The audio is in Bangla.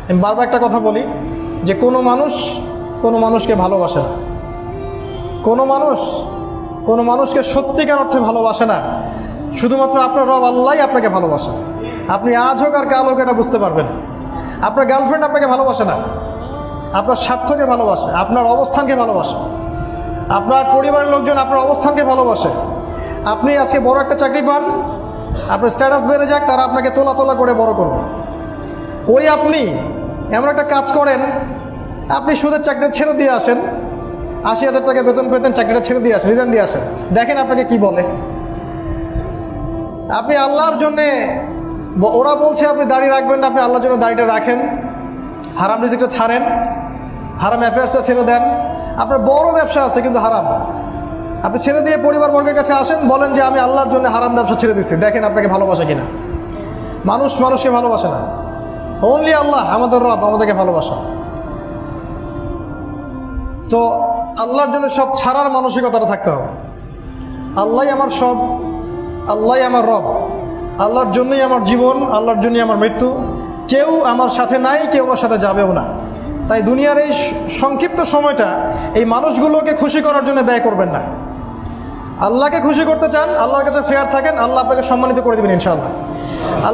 আমি বারবার একটা কথা বলি যে কোনো মানুষকে ভালোবাসে না, কোনো মানুষকে সত্যিকার অর্থে ভালোবাসে না। শুধুমাত্র আপনার রব আল্লাহই আপনাকে ভালোবাসে। আপনি আজ হোক আর কাল হোক এটা বুঝতে পারবেন। আপনার গার্লফ্রেন্ড আপনাকে ভালোবাসে না, আপনার স্বার্থকে ভালোবাসে, আপনার অবস্থানকে ভালোবাসে, আপনার পরিবারের লোকজন আপনার অবস্থানকে ভালোবাসে। আপনি আজকে বড় একটা চাকরি পান, আপনার স্ট্যাটাস বেড়ে যাক, তারা আপনাকে তোলা তোলা করে বড় করবে। ওই আপনি এমন একটা কাজ করেন, আপনি সুদের চাকরি ছেড়ে দিয়ে আসেন, ৮০,০০০ টাকা বেতন পেতেন, চাকরিটা ছেড়ে দিয়ে আসেন, রিজাইন দিয়ে আসেন, দেখেন আপনাকে কি বলে। আপনি আল্লাহর জন্যে, ওরা বলছে আপনি দাড়ি রাখবেন না, আপনি আল্লাহর জন্য দাড়িটা রাখেন, হারাম রিজিকটা ছাড়েন, হারাম অ্যাফেয়ার্সটা ছেড়ে দেন। আপনার বড় ব্যবসা আছে কিন্তু হারাম, আপনি ছেড়ে দিয়ে পরিবারবর্গের কাছে আসেন, বলেন যে আমি আল্লাহর জন্য হারাম ব্যবসা ছেড়ে দিচ্ছি, দেখেন আপনাকে ভালোবাসে কিনা। মানুষকে ভালোবাসে না, অনলি আল্লাহ আমাদের রব আমাদেরকে ভালোবাসা। তো আল্লাহর জন্য সব ছাড়ার মানসিকতাটা থাকতে হবে। আল্লাহই আমার সব, আল্লাহই আমার রব, আল্লাহর জন্যই আমার জীবন, আল্লাহর জন্যই আমার মৃত্যু। কেউ আমার সাথে নাই, কেউ আমার সাথে যাবেও না। তাই দুনিয়ার এই সংক্ষিপ্ত সময়টা এই মানুষগুলোকে খুশি করার জন্য ব্যয় করবেন না। আল্লাহকে খুশি করতে চান, আল্লাহর কাছে ফেয়ার থাকেন, আল্লাহ আপনাকে সম্মানিত করে দেবেন ইনশাআল্লাহ। আল্লাহ